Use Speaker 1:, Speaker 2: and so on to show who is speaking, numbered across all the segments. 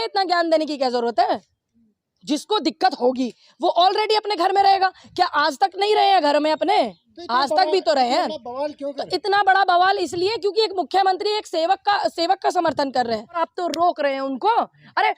Speaker 1: इतना ज्ञान देने की क्या जरूरत है? जिसको दिक्कत होगी वो ऑलरेडी अपने घर में रहेगा। क्या आज तक नहीं रहे हैं घर में अपने? आज तक भी तो रहे हैं।
Speaker 2: बवाल क्यों
Speaker 1: तो इतना बड़ा बवाल इसलिए क्योंकि एक मुख्यमंत्री एक सेवक का समर्थन कर रहे हैं और आप तो रोक रहे हैं उनको। अरे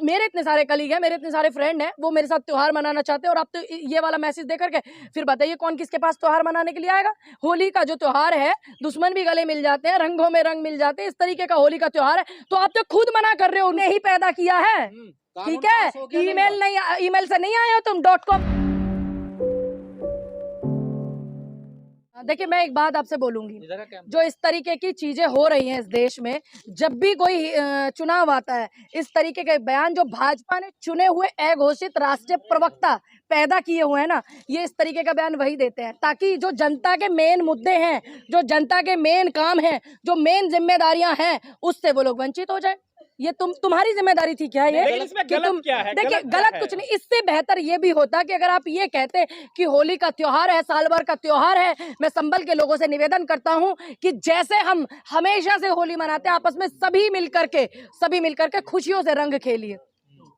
Speaker 1: मेरे इतने सारे कलीग हैं, मेरे इतने सारे फ्रेंड हैं, वो मेरे साथ त्योहार मनाना चाहते हैं और आप तो ये वाला मैसेज दे करके फिर बताइए कौन किसके पास त्योहार मनाने के लिए आएगा? होली का जो त्योहार है, दुश्मन भी गले मिल जाते हैं, रंगों में रंग मिल जाते हैं, इस तरीके का होली का त्योहार है, तो आप तो खुद मना कर रहे हो। उन्हें ही पैदा किया है, ठीक है? ईमेल से नहीं आए हो तुम .com। देखिए मैं एक बात आपसे बोलूंगी, जो इस तरीके की चीजें हो रही हैं इस देश में, जब भी कोई चुनाव आता है, इस तरीके के बयान जो भाजपा ने चुने हुए अघोषित राष्ट्रीय प्रवक्ता पैदा किए हुए हैं ना, ये इस तरीके का बयान वही देते हैं ताकि जो जनता के मेन मुद्दे हैं, जो जनता के मेन काम हैं, जो मेन जिम्मेदारियां हैं, उससे वो लोग वंचित हो जाए। ये तुम्हारी जिम्मेदारी थी क्या? ये कि तुम देखिए गलत कुछ नहीं। इससे बेहतर ये भी होता कि अगर आप ये कहते कि होली का त्योहार है, साल भर का त्योहार है। मैं संभल के लोगों से निवेदन करता हूं कि जैसे हम हमेशा से होली मनाते हैं, आपस में सभी मिलकर के खुशियों से रंग खेलिए।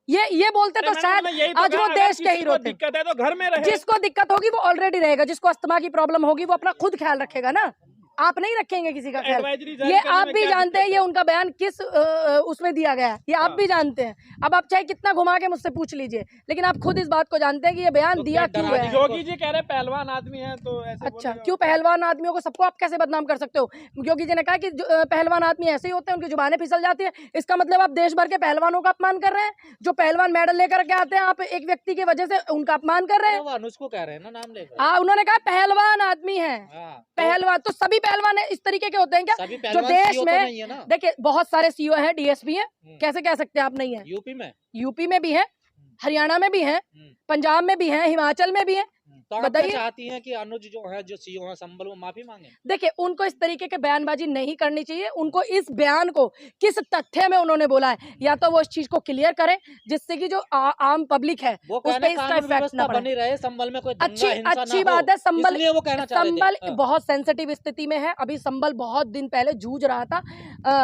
Speaker 1: ये बोलते तो शायद आज वो देश के हीरो थे।
Speaker 3: दिक्कत है तो घर में रहे।
Speaker 1: जिसको दिक्कत होगी वो ऑलरेडी रहेगा, जिसको अस्थमा की प्रॉब्लम होगी वो अपना खुद ख्याल रखेगा ना, आप नहीं रखेंगे किसी का ख्याल। ये आप भी जानते हैं, ये उनका बयान किस उसमें दिया गया है, ये आप भी जानते हैं। अब आप चाहे कितना घुमा के मुझसे पूछ लीजिए, लेकिन आप खुद इस बात को जानते हैं कि ये बयान दिया क्यों है।
Speaker 3: योगी जी कह रहे पहलवान आदमी है तो ऐसे
Speaker 1: अच्छा, क्यों पहलवान आदमियों को सबको आप कैसे बदनाम कर सकते हो? योगी जी ने कहा कि पहलवान आदमी ऐसे ही होते हैं, उनकी जुबानें फिसल जाती है। इसका मतलब आप देश भर के पहलवानों का अपमान कर रहे हैं। जो पहलवान मेडल लेकर के आते हैं, आप एक व्यक्ति की वजह से उनका अपमान कर रहे हैं।
Speaker 2: उसको कह रहे हैं ना, नाम लेकर।
Speaker 1: उन्होंने कहा पहलवान आदमी है। पहलवान तो सभी पहलवान इस तरीके के होते हैं क्या? जो देश में देखिए बहुत सारे सीईओ हैं, डीएसपी हैं, कैसे कह सकते हैं आप नहीं है? यूपी में भी है, हरियाणा में भी है, पंजाब में भी है, हिमाचल में भी है।
Speaker 2: तो बताइए, चाहती हैं कि अनुज जो है, जो सीईओ है संबल, वो माफी मांगे?
Speaker 1: देखिए उनको इस तरीके के बयानबाजी नहीं करनी चाहिए। उनको इस बयान को किस तथ्य में उन्होंने बोला है, या तो वो इस चीज को क्लियर करें जिससे कि जो आम पब्लिक है उस पे इसका इफेक्ट ना पड़े।
Speaker 2: रहे संबल में कोई
Speaker 1: अच्छी बात है। संबल
Speaker 2: हाँ।
Speaker 1: बहुत सेंसिटिव स्थिति में है अभी। संबल बहुत दिन पहले जूझ रहा था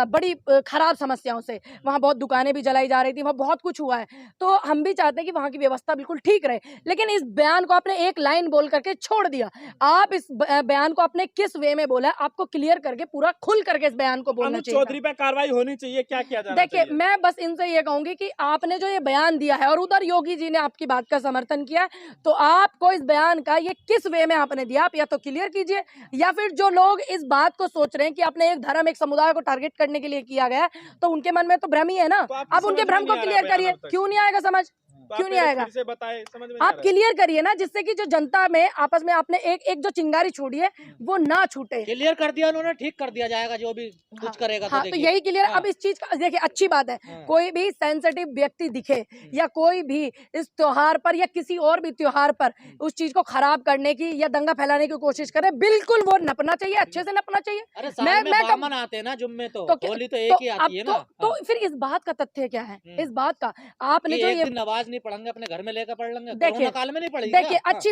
Speaker 1: बड़ी खराब समस्याओं से। वहाँ बहुत दुकानें भी जलाई जा रही थी, वहाँ बहुत कुछ हुआ है। तो हम भी चाहते हैं कि वहाँ की व्यवस्था बिल्कुल ठीक रहे, लेकिन इस बयान को आपने एक लाइन बोल करके छोड़ दिया। आप इस बयान को आपने किस वे में बोला, आपको क्लियर करके पूरा खुल करके इस बयान को बोलना चाहिए।
Speaker 3: चौधरी पे कार्रवाई होनी चाहिए, क्या किया जाना चाहिए?
Speaker 1: देखिए मैं बस इनसे ये कहूंगी कि आपने जो ये बयान दिया है और उधर योगी जी ने आपकी बात का समर्थन किया, तो आपको इस बयान का ये किस वे में आपने दिया, आप या तो क्लियर कीजिए, या फिर जो लोग इस बात को सोच रहे हैं कि आपने एक धर्म, एक समुदाय को टारगेट करने के लिए किया गया है, तो उनके मन में तो भ्रम ही है ना। आप उनके भ्रम को क्लियर करिए। क्यों नहीं आएगा समझ? क्यों नहीं आएगा?
Speaker 3: समझ में
Speaker 1: आप क्लियर करिए ना, जिससे कि जो जनता में आपस में आपने एक जो चिंगारी छोड़ी है वो ना छूटे।
Speaker 2: क्लियर कर दिया उन्होंने, ठीक कर दिया जाएगा जो भी कुछ करेगा।
Speaker 1: हाँ, तो यही क्लियर। अब इस चीज का देखिए अच्छी बात है, कोई भी सेंसिटिव व्यक्ति दिखे या कोई भी इस त्योहार पर या किसी और भी त्योहार पर उस चीज को खराब करने की या दंगा फैलाने की कोशिश करे, बिल्कुल वो नपना चाहिए, अच्छे से नपना चाहिए।
Speaker 2: मैं आते हैं ना जुम्मे, तो होली तो एक ही आती है ना।
Speaker 1: तो फिर इस बात का तथ्य क्या है? इस बात का आपने जो ये
Speaker 2: नमाज नहीं पढ़ेंगे, अपने घर में लेकर पढ़ लेंगे,
Speaker 1: देखिए
Speaker 2: काल में नहीं पढ़ेंगे।
Speaker 1: देखिए अच्छी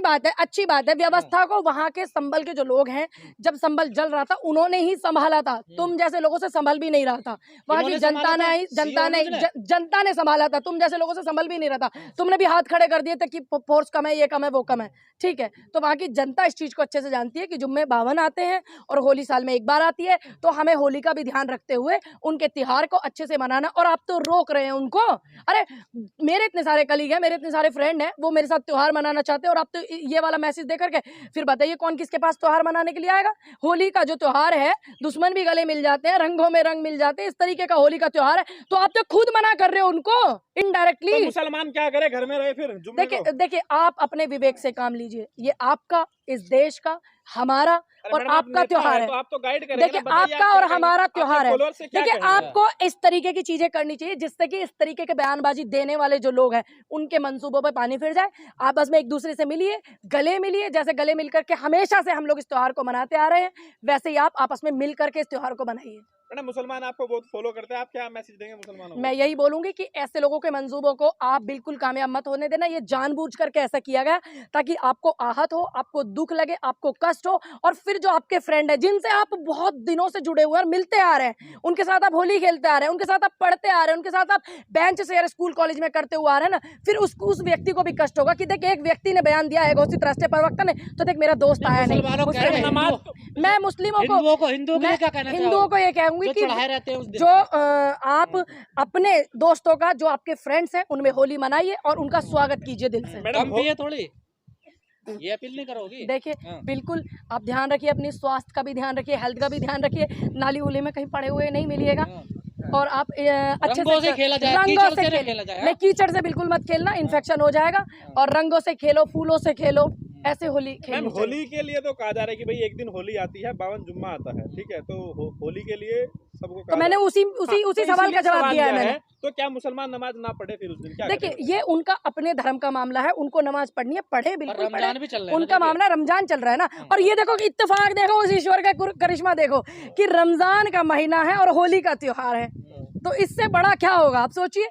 Speaker 1: बात है। व्यवस्था को वहाँ के संभल के जो लोग हैं, जब संभल जल रहा था उन्होंने ही संभाला था। तुम जैसे लोगों से संभल भी नहीं रहा था। वहाँ की जनता ने संभाला था, तुम जैसे लोगों से संभल भी नहीं रहा था। तुमने भी हाथ खड़े कर दिए थे कि फोर्स कम है, ये कम है, वो कम है। ठीक है, तो वहाँ की जनता इस चीज को अच्छे से जानती है कि जुम्मे 52 आते हैं और होली साल में एक बार आती है, तो हमें होली का भी ध्यान रखते हुए उनके त्योहार को अच्छे से मनाना। और आप तो रोक रहे हैं उनको। अरे मेरे इतने सारे कलीग हैं, मेरे इतने सारे फ्रेंड हैं, वो मेरे साथ त्योहार मनाना चाहते हैं और आप तो ये वाला मैसेज दे करके फिर बताइए कौन किसके पास त्योहार मनाने के लिए आएगा? होली का जो त्योहार है, दुश्मन भी गले मिल जाते हैं, रंगों में रंग मिल जाते हैं, इस तरीके का होली का त्योहार है, तो आप तो खुद मना कर रहे हो उनको इनडायरेक्टली।
Speaker 3: तो मुसलमान क्या करे, घर में रहे फिर?
Speaker 1: देखिए आप अपने विवेक से काम लीजिए। ये आपका, इस देश का, हमारा और आपका त्योहार है।
Speaker 3: तो आप तो गाइड करेंगे।
Speaker 1: देखिए आपका और हमारा त्योहार है। देखिए आपको इस तरीके की चीजें करनी चाहिए जिससे कि इस तरीके के बयानबाजी देने वाले जो लोग हैं उनके मंसूबों पर पानी फिर जाए। आपस में एक दूसरे से मिलिए, गले मिलिए। जैसे गले मिलकर के हमेशा से हम लोग इस त्योहार को मनाते आ रहे हैं, वैसे ही आप आपस में मिल करके इस त्योहार को मनाइए।
Speaker 3: मैडम मुसलमान आपको बहुत फॉलो करते हैं, आप क्या मैसेज देंगे मुसलमानों को?
Speaker 1: मैं यही बोलूंगी कि ऐसे लोगों के मंसूबों को आप बिल्कुल कामयाब मत होने देना। ये जानबूझ करके ऐसा किया गया ताकि आपको आहत हो, आपको दुख लगे, आपको कष्ट हो, और फिर जो आपके फ्रेंड है जिनसे आप बहुत दिनों से जुड़े हुए हैं और मिलते आ रहे हैं, उनके साथ आप होली खेलते आ रहे हैं, उनके साथ आप पढ़ते आ रहे हैं, उनके साथ आप बेंच शेयर स्कूल कॉलेज में करते हुए आ रहे हैं ना, फिर उस व्यक्ति को भी कष्ट होगा कि देख एक व्यक्ति ने बयान दिया है घोषित राष्ट्रीय प्रवक्ता ने, तो देख मेरा दोस्त आया नहीं।
Speaker 2: मुसलमानों कह रहे हैं,
Speaker 1: मैं मुस्लिमों को
Speaker 2: हिंदुओं के लिए क्या कहना
Speaker 1: हिंदुओं को ये कहूंगी
Speaker 2: जो
Speaker 1: कि
Speaker 2: चढ़ाए रहते हैं उस दिन?
Speaker 1: जो आप अपने दोस्तों का, जो आपके फ्रेंड्स हैं, उनमें होली मनाइए और उनका स्वागत कीजिए दिल से।
Speaker 3: मैडम
Speaker 2: कम भी है थोड़ी, ये अपील नहीं करोगी?
Speaker 1: देखिए
Speaker 2: हाँ।
Speaker 1: बिल्कुल आप ध्यान रखिए, अपनी स्वास्थ्य का भी ध्यान रखिए, हेल्थ का भी ध्यान रखिए। नाली उली में कहीं पड़े हुए नहीं मिलिएगा, और आप अच्छे
Speaker 2: रंगों से खेला जाए,
Speaker 1: रंगों
Speaker 2: कीचड़
Speaker 1: से
Speaker 2: से नहीं खेला जाए, हाँ?
Speaker 1: नहीं, कीचड़ से बिल्कुल मत खेलना, इन्फेक्शन हो जाएगा। और रंगों से खेलो, फूलों से खेलो, ऐसे होली
Speaker 3: मैम
Speaker 1: खेलनी चाहिए।
Speaker 3: होली के लिए तो कहा जा रहा है कि भाई एक दिन होली आती है, 52 जुम्मा आता है, ठीक है, तो होली के लिए सबको
Speaker 1: तो मैंने उसी सवाल का जवाब दिया है मैंने।
Speaker 3: तो क्या मुसलमान नमाज ना पढ़े फिर उस दिन? क्या
Speaker 1: देखिए ये उनका अपने धर्म का मामला है, उनको नमाज पढ़नी है, पढ़े बिल्कुल पढ़े,
Speaker 2: रमजान भी चल रहा है
Speaker 1: उनका मामला है, रमजान चल रहा है ना। और ये देखो कि इत्तेफाक देखो, उस ईश्वर का करिश्मा देखो कि रमजान का महीना है और होली का त्योहार है, तो इससे बड़ा क्या होगा आप सोचिए।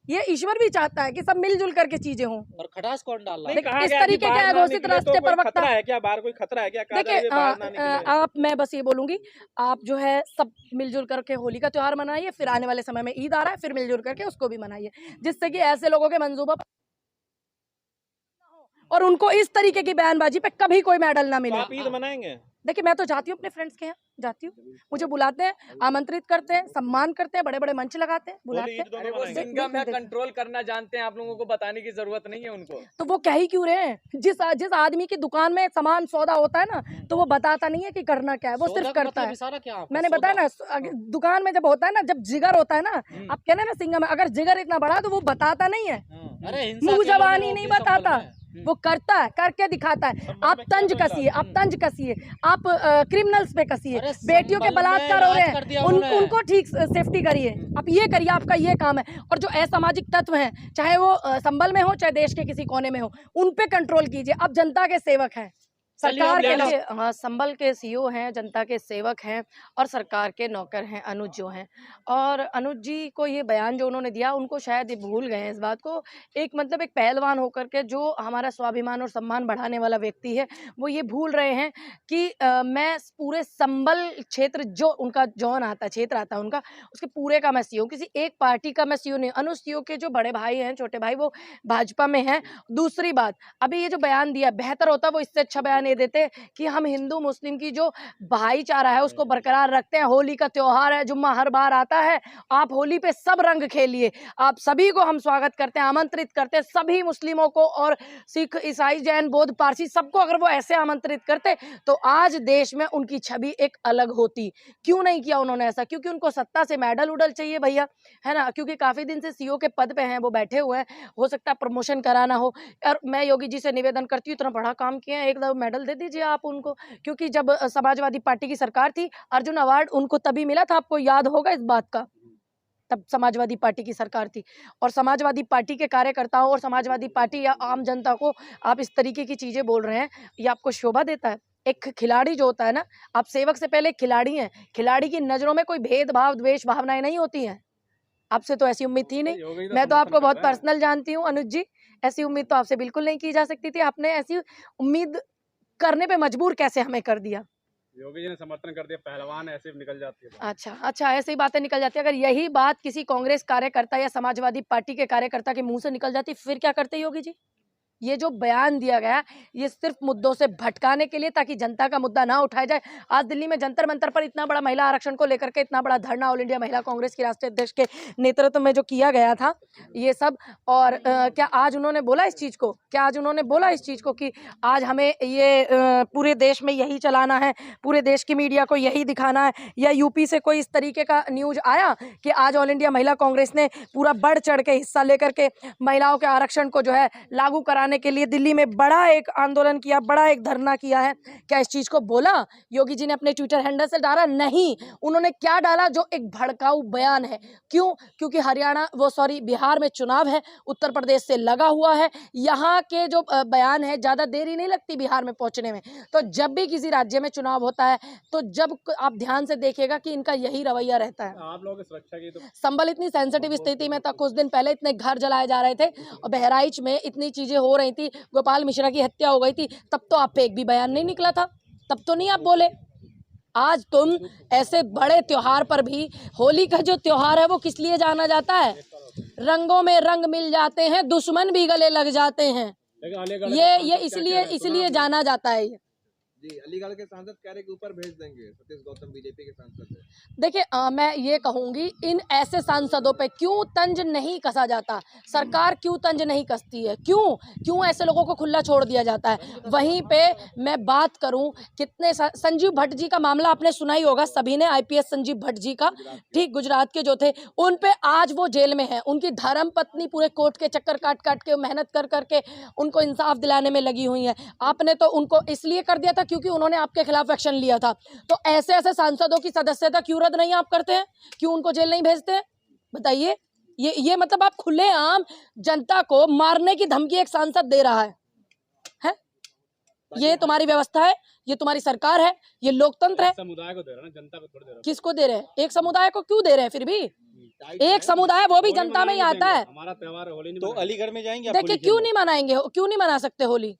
Speaker 1: ये ईश्वर भी चाहता है कि सब मिलजुल करके चीजें हों।
Speaker 2: और खटास कौन डाल रहा है?
Speaker 3: नहीं, कहा
Speaker 1: इस
Speaker 3: गया कि
Speaker 1: तरीके
Speaker 3: बाहर
Speaker 1: का
Speaker 3: ना
Speaker 1: घोषित
Speaker 3: निकले तो
Speaker 1: राष्ट्रीय
Speaker 3: कोई
Speaker 1: प्रवक्ता
Speaker 3: खतरा है क्या? बाहर कोई खतरा है क्या? कहा जा रहा है
Speaker 1: देखिए
Speaker 3: कि बाहर ना निकले।
Speaker 1: आप, मैं बस ये बोलूंगी, आप जो है सब मिलजुल करके होली का त्योहार मनाइए, फिर आने वाले समय में ईद आ रहा है, फिर मिलजुल करके उसको भी मनाइए, जिससे कि ऐसे लोगों के मंसूबा और उनको इस तरीके की बयानबाजी पे कभी कोई मेडल ना
Speaker 3: तो
Speaker 1: मिले।
Speaker 3: आप ईद मनाएंगे?
Speaker 1: देखिए मैं तो जाती हूँ अपने फ्रेंड्स के यहाँ, जाती हूँ, मुझे बुलाते हैं, आमंत्रित करते हैं, सम्मान करते हैं, बड़े बड़े मंच लगाते हैं, बुलाते
Speaker 3: होली ईद
Speaker 1: हैं।
Speaker 3: दोनों
Speaker 4: अरे वो
Speaker 3: मनाएंगे?
Speaker 4: सिंघम है, कंट्रोल करना जानते हैं, आप लोगों को बताने की जरूरत नहीं है उनको।
Speaker 1: तो वो कह ही क्यों रहे हैं? जिस आदमी की दुकान में सामान सौदा होता है ना, तो वो बताता नहीं है कि करना क्या है, वो सिर्फ करता है।
Speaker 2: इशारा क्या आपका?
Speaker 1: मैंने बताया ना, दुकान में जब होता है ना, जब जिगर होता है ना, आप कहते हैं ना सिंघम है, अगर जिगर इतना बड़ा है तो वो बताता नहीं है,
Speaker 2: अरे
Speaker 1: मुंह जबानी नहीं बताता, वो करता है, करके दिखाता है। आप तंज कसिए, आप तंज कसिए, आप क्रिमिनल्स पे कसिए, बेटियों के बलात्कार हो रहे हैं उनको ठीक सेफ्टी करिए, आप ये करिए, आपका ये काम है। और जो असामाजिक तत्व हैं, चाहे वो संभल में हो, चाहे देश के किसी कोने में हो, उन पे कंट्रोल कीजिए। आप जनता के सेवक हैं, सरकार के लिए। हाँ, संभल के सीईओ हैं, जनता के सेवक हैं और सरकार के नौकर हैं अनुज जो हैं। और अनुज जी को ये बयान जो उन्होंने दिया, उनको शायद ये भूल गए हैं इस बात को। एक मतलब एक पहलवान होकर के जो हमारा स्वाभिमान और सम्मान बढ़ाने वाला व्यक्ति है, वो ये भूल रहे हैं कि मैं पूरे संभल क्षेत्र, जो उनका जोन आता है, क्षेत्र आता है उनका, उसके पूरे का मैं सीईओ, किसी एक पार्टी का मैं सीईओ नहीं। अनुज सीईओ के जो बड़े भाई हैं, छोटे भाई, वो भाजपा में हैं। दूसरी बात, अभी ये जो बयान दिया, बेहतर होता वो इससे अच्छा बयान देते कि हम हिंदू मुस्लिम की जो भाईचारा है उसको बरकरार रखते हैं। होली का त्योहार है, जुम्मा हर बार आता है, आप होली पे सब रंग खेलिए, आप सभी को हम स्वागत करते हैं, आमंत्रित करते हैं, सभी मुस्लिमों को, और सिख, ईसाई, जैन, बौद्ध, पारसी, सबको अगर वो ऐसे आमंत्रित करते तो आज देश में उनकी छवि एक अलग होती। क्यों नहीं किया उन्होंने ऐसा? क्योंकि उनको सत्ता से मेडल उडल चाहिए भैया, है ना, क्योंकि काफी दिन से सीईओ के पद पे हैं, वो बैठे हुए हैं, हो सकता है प्रमोशन कराना हो। और मैं योगी जी से निवेदन करती हूँ, इतना बड़ा काम किया है, एक मेडल दे दीजिए आप उनको, क्योंकि जब समाजवादी पार्टी की सरकार थी, अर्जुन अवार्ड उनको तभी मिला था, आपको याद होगा इस बात का, तब समाजवादी पार्टी की सरकार थी। और समाजवादी पार्टी के कार्यकर्ताओं और समाजवादी पार्टी या आम जनता को आप इस तरीके की चीजें बोल रहे हैं, ये आपको शोभा देता है? एक खिलाड़ी जो होता है ना, आप सेवक से पहले खिलाड़ी हैं, खिलाड़ी की नजरों में कोई भेदभाव, द्वेष भावनाएं नहीं होती हैं। आपसे तो ऐसी उम्मीद थी नहीं, मैं तो आपको बहुत पर्सनल जानती हूँ अनुज जी, ऐसी उम्मीद तो आपसे बिल्कुल नहीं की जा सकती थी। आपने ऐसी उम्मीद करने पे मजबूर कैसे हमें कर दिया?
Speaker 5: योगी जी ने समर्थन कर दिया, पहलवान ऐसे निकल जाती है।
Speaker 1: अच्छा, ऐसे ही बातें निकल जाती है। अगर यही बात किसी कांग्रेस कार्यकर्ता या समाजवादी पार्टी के कार्यकर्ता के मुंह से निकल जाती, फिर क्या करते योगी जी? ये जो बयान दिया गया, ये सिर्फ मुद्दों से भटकाने के लिए, ताकि जनता का मुद्दा ना उठाया जाए। आज दिल्ली में जंतर मंतर पर इतना बड़ा महिला आरक्षण को लेकर के इतना बड़ा धरना ऑल इंडिया महिला कांग्रेस की राष्ट्रीय अध्यक्ष के नेतृत्व में जो किया गया था, ये सब, और क्या आज उन्होंने बोला इस चीज़ को? क्या आज उन्होंने बोला इस चीज़ को कि आज हमें ये पूरे देश में यही चलाना है, पूरे देश की मीडिया को यही दिखाना है? या यूपी से कोई इस तरीके का न्यूज आया कि आज ऑल इंडिया महिला कांग्रेस ने पूरा बढ़ चढ़ के हिस्सा लेकर के महिलाओं के आरक्षण को जो है लागू कराने के लिए दिल्ली में बड़ा एक आंदोलन किया, बड़ा एक धरना किया है? क्या इस चीज को बोला योगी जी ने अपने ट्विटर हैंडल से? डाला नहीं। उन्होंने क्या डाला? जो एक भड़काऊ बयान है। क्यों? क्योंकि बिहार बिहार में चुनाव है, उत्तर प्रदेश से लगा हुआ है, यहाँ के जो बयान है ज़्यादा देरी नहीं लगती बिहार में पहुँचने में। तो जब भी किसी राज्य में चुनाव होता है तो जब आप ध्यान से देखिएगा कि इनका यही रवैया रहता है।
Speaker 5: आप लोगों की सुरक्षा की तो
Speaker 1: संभल इतनी सेंसिटिव स्थिति में था, कुछ दिन पहले इतने घर जलाए जा रहे थे और बहराइच में इतनी चीजें हो रही थी, गोपाल मिश्रा की हत्या हो गई थी, तब तो आप पे एक भी बयान नहीं निकला था, तब तो नहीं आप बोले। आज तुम ऐसे बड़े त्योहार पर भी, होली का जो त्योहार है वो किस लिए जाना जाता है? रंगों में रंग मिल जाते हैं, दुश्मन भी गले लग जाते हैं,
Speaker 5: लेकिन अलीगढ़
Speaker 1: ये इसलिए जाना जाता है। ये
Speaker 6: जी, अलीगढ़ के सांसद कैरे के ऊपर भेज देंगे, सतीश गौतम बीजेपी के सांसद है।
Speaker 1: देखिए मैं ये कहूँगी, इन ऐसे सांसदों पे क्यों तंज नहीं कसा जाता? सरकार क्यों तंज नहीं कसती है? क्यों ऐसे लोगों को खुला छोड़ दिया जाता है? वहीं पे मैं बात करूं, कितने संजीव भट्ट जी का मामला आपने सुना ही होगा, सभी ने, आईपीएस संजीव भट्ट जी का, ठीक, गुजरात के जो थे, उन पे आज वो जेल में है। उनकी धर्म पत्नी पूरे कोर्ट के चक्कर काट के मेहनत कर करके उनको इंसाफ दिलाने में लगी हुई है। आपने तो उनको इसलिए कर दिया था क्योंकि उन्होंने आपके खिलाफ एक्शन लिया था। तो ऐसे सांसदों की सदस्यता क्यों रद्द नहीं आप करते हैं? क्यों उनको जेल नहीं भेजते हैं? बताइए। ये मतलब आप खुलेआम जनता को मारने की धमकी एक सांसद दे रहा है? ये तुम्हारी व्यवस्था है, ये तुम्हारी सरकार है, ये लोकतंत्र है।
Speaker 5: समुदाय को दे रहा है ना, जनता को थोड़ी दे रहा है।
Speaker 1: किसको दे रहे हैं? एक समुदाय को क्यों दे रहे हैं? फिर भी एक समुदाय, वो भी जनता में ही आता है।
Speaker 5: हमारा त्योहार है, होली नहीं
Speaker 3: तो
Speaker 5: मनाएंगे।
Speaker 3: अलीगढ़ में जाएंगे आप?
Speaker 1: देखिए, क्यों नहीं मनाएंगे? क्यों नहीं मना सकते होली?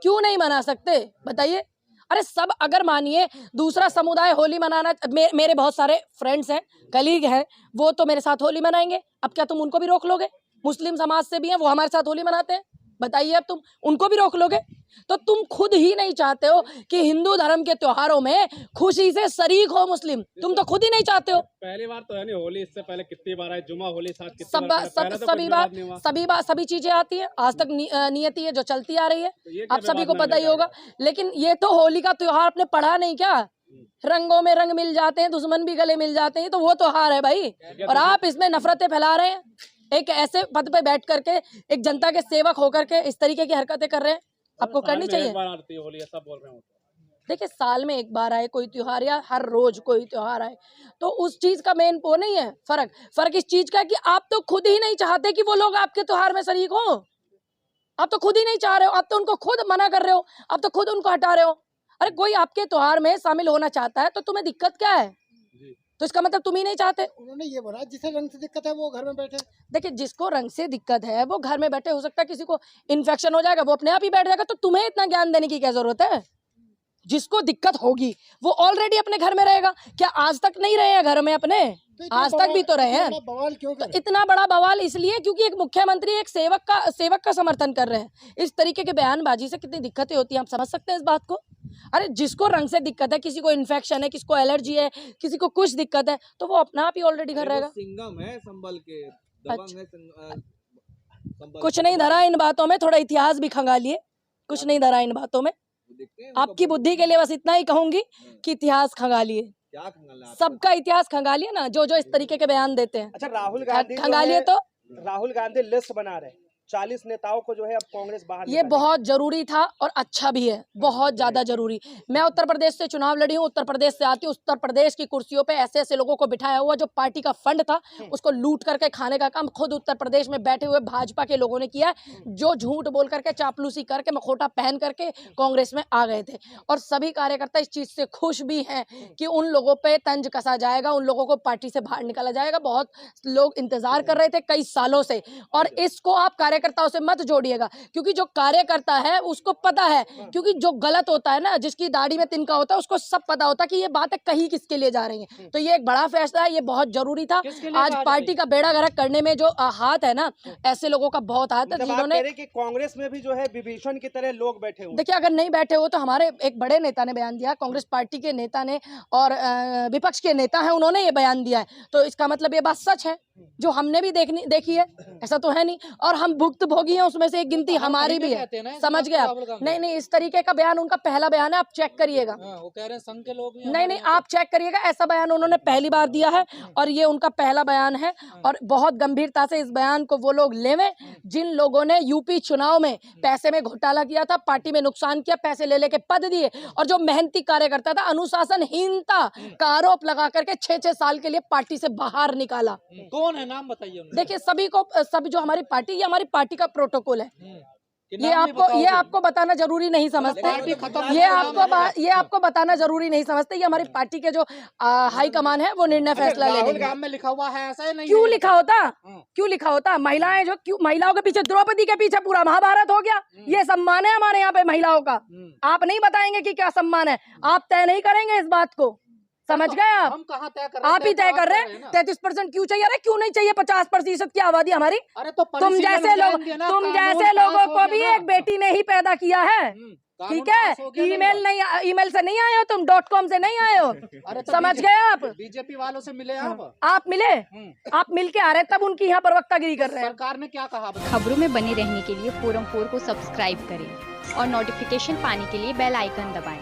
Speaker 1: क्यों नहीं मना सकते? बताइए। अरे सब, अगर मानिए दूसरा समुदाय होली मनाना, मेरे बहुत सारे फ्रेंड्स हैं, कलीग हैं, वो तो मेरे साथ होली मनाएंगे। अब क्या तुम उनको भी रोक लोगे? मुस्लिम समाज से भी हैं, वो हमारे साथ होली मनाते हैं। बताइए, अब तुम उनको भी रोक लोगे? तो तुम खुद ही नहीं चाहते हो कि हिंदू धर्म के त्योहारों में खुशी से शरीक हो मुस्लिम, तुम तो खुद ही नहीं चाहते हो।
Speaker 5: पहली बार तो है नहीं होली, इससे पहले कितनी बार है जुमा, होली साथ कितनी
Speaker 1: सब
Speaker 5: बार पहले तो
Speaker 1: सभी बार सभी चीजें आती है, आज तक नियति है जो चलती आ रही है, आप सभी को पता ही होगा। लेकिन ये तो होली का त्योहार आपने पढ़ा नहीं क्या? रंगों में रंग मिल जाते हैं, दुश्मन भी गले मिल जाते हैं, तो वो त्योहार है भाई। और आप इसमें नफरतें फैला रहे हैं, एक ऐसे पद पे बैठ करके, एक जनता के सेवक होकर के इस तरीके की हरकतें कर रहे हैं। आपको करनी चाहिए।
Speaker 5: होली सब बोल रहे हैं।
Speaker 1: देखिए, साल में एक बार आए कोई त्योहार या हर रोज कोई त्योहार आए, तो उस चीज का मेन वो नहीं है फर्क इस चीज का है कि आप तो खुद ही नहीं चाहते कि वो लोग आपके त्योहार में शरीक हो। आप तो खुद ही नहीं चाह रहे हो, आप तो उनको खुद मना कर रहे हो, आप तो खुद उनको हटा रहे हो। अरे कोई आपके त्योहार में शामिल होना चाहता है तो तुम्हें दिक्कत क्या है? तो इसका मतलब तुम ही नहीं चाहते।
Speaker 7: उन्होंने ये बोला जिसे रंग से दिक्कत है वो घर में बैठे।
Speaker 1: देखिए, जिसको रंग से दिक्कत है वो घर में बैठे, हो सकता है किसी को इन्फेक्शन हो जाएगा, वो अपने आप ही बैठ जाएगा, तो तुम्हें इतना ज्ञान देने की क्या जरूरत है? जिसको दिक्कत होगी वो ऑलरेडी अपने घर में रहेगा। क्या आज तक नहीं रहे हैं घर में अपने? आज तक भी तो रहे हैं।
Speaker 7: बवाल क्यों
Speaker 1: तो इतना बड़ा बवाल इसलिए क्योंकि एक मुख्यमंत्री एक सेवक का समर्थन कर रहे हैं। इस तरीके के बयानबाजी से कितनी दिक्कतें होती हैं, आप समझ सकते हैं इस बात को। अरे जिसको रंग से दिक्कत है, किसी को इन्फेक्शन है, किसी को एलर्जी है, किसी को कुछ दिक्कत है, तो वो अपना आप ही ऑलरेडी घर रहेगा।
Speaker 6: सिंगम है संभल के, दबंग है संभल।
Speaker 1: कुछ नहीं धरा इन बातों में, थोड़ा इतिहास भी खंगालिए। कुछ नहीं धरा इन बातों में। आपकी बुद्धि के लिए बस इतना ही कहूंगी कि इतिहास खंगालिए,
Speaker 6: क्या खंगालना?
Speaker 1: सबका इतिहास खंगालिए ना, जो इस तरीके के बयान देते हैं।
Speaker 2: अच्छा, राहुल गांधी
Speaker 1: खंगालिए तो
Speaker 2: राहुल गांधी लिस्ट बना रहे, 40 नेताओं को जो है अब कांग्रेस बाहर
Speaker 1: ये बहुत जरूरी था और अच्छा भी है, बहुत ज्यादा जरूरी। मैं उत्तर प्रदेश से चुनाव लड़ी हूँ, उत्तर प्रदेश से आती हूँ। उत्तर प्रदेश की कुर्सियों पे ऐसे ऐसे लोगों को बिठाया हुआ, जो पार्टी का फंड था उसको लूट करके खाने का काम खुद उत्तर प्रदेश में बैठे हुए भाजपा के लोगों ने किया, जो झूठ बोल करके, चापलूसी करके, मखोटा पहन करके कांग्रेस में आ गए थे। और सभी कार्यकर्ता इस चीज से खुश भी हैं कि उन लोगों पे तंज कसा जाएगा, उन लोगों को पार्टी से बाहर निकाला जाएगा। बहुत लोग इंतजार कर रहे थे कई सालों से, और इसको आप कार्यकर्ताओं से मत जोड़िएगा, क्योंकि जो कार्यकर्ता है उसको पता है, क्योंकि जो गलत होता है ना, जिसकी दाढ़ी में तिनका होता है, उसको सब पता होता है कि ये बातें कहीं किसके लिए जा रही हैं। तो ये एक बड़ा फैसला है, ये बहुत जरूरी था। आज पार्टी का बेड़ा गर्क करने में जो हाथ है ना, ऐसे लोगों का बहुत हाथ है जिन्होंने।
Speaker 2: कांग्रेस में भी जो है विभीषण की तरह लोग बैठे हुए।
Speaker 1: देखिए, अगर नहीं बैठे हो तो हमारे एक बड़े नेता ने बयान दिया, कांग्रेस पार्टी के नेता ने, और विपक्ष के नेता हैं, उन्होंने ये बयान दिया है, तो इसका मतलब ये बात सच है, जो हमने भी देखी है। ऐसा तो है नहीं, और हम भुक्तभोगी हैं, उसमें से एक गिनती हमारी भी है। समझ गए आप? नहीं, इस तरीके का बयान उनका पहला बयान है, आप चेक करिएगा।
Speaker 2: वो कह रहे हैं संघ के लोग
Speaker 1: नहीं, आप चेक करिएगा, ऐसा बयान उन्होंने पहली बार दिया है और ये उनका पहला बयान है। और बहुत गंभीरता से इस बयान को वो लोग लेवें जिन लोगों ने यूपी चुनाव में पैसे में घोटाला किया था, पार्टी में नुकसान किया, पैसे ले लेके पद दिए, और जो मेहनती कार्यकर्ता था, अनुशासनहीनता का आरोप लगा करके 6-6 साल के लिए पार्टी से बाहर निकाला।
Speaker 2: कौन है, नाम बताइए उनका।
Speaker 1: देखिए सब जो हमारी पार्टी, ये हमारी पार्टी का प्रोटोकॉल है।
Speaker 2: कि
Speaker 1: ये
Speaker 2: नाम नहीं बताओगे?
Speaker 1: आपको बताना जरूरी नहीं समझते।
Speaker 2: पार्टी खत्म
Speaker 1: ये
Speaker 2: है,
Speaker 1: ये आपको बताना जरूरी नहीं समझते। ये हमारी पार्टी के जो हाई कमान है वो निर्णय फैसला ले
Speaker 2: राहुल
Speaker 1: लेंगे।
Speaker 2: गांव में लिखा हुआ है, ऐसा है नहीं?
Speaker 1: क्यों लिखा होता?
Speaker 2: हाँ।
Speaker 1: क्यों लिखा होता? महिलाएं जो क्यों, महिलाओं के पीछे, द्रौपदी के पीछे पूरा महाभारत हो गया। ये सम्मान है हमारे यहाँ पे महिलाओं का। आप नहीं बताएंगे कि क्या सम्मान है, आप तय नहीं करेंगे इस बात को, समझ गए आप?
Speaker 2: हम कहाँ तय कर रहे हैं?
Speaker 1: आप ही तय कर रहे
Speaker 2: ना।
Speaker 1: हैं। 33% क्यों चाहिए? अरे क्यों नहीं चाहिए? 50% की आबादी हमारी।
Speaker 2: अरे तो
Speaker 1: तुम
Speaker 2: परिशीलन
Speaker 1: जैसे
Speaker 2: हो
Speaker 1: लोग
Speaker 2: जाएंगे ना,
Speaker 1: तुम
Speaker 2: कानून
Speaker 1: जैसे
Speaker 2: पास
Speaker 1: लोगों
Speaker 2: हो
Speaker 1: को
Speaker 2: गया
Speaker 1: भी
Speaker 2: ना।
Speaker 1: एक बेटी ने ही पैदा किया है,
Speaker 2: कानून
Speaker 1: ठीक
Speaker 2: पास हो
Speaker 1: है?
Speaker 2: गया
Speaker 1: ईमेल से नहीं आए हो तुम, .com से नहीं आए हो।
Speaker 2: अरे तो
Speaker 1: समझ गए आप?
Speaker 2: बीजेपी वालों से मिले आप?
Speaker 1: आप मिले, आप मिल के आ रहे तब उनकी यहाँ प्रवक्तागिरी कर रहे हैं।
Speaker 2: सरकार ने क्या कहा?
Speaker 8: खबरों में बने रहने के लिए फोरम 4 को सब्सक्राइब करें और नोटिफिकेशन पाने के लिए बेल आइकन दबाएं।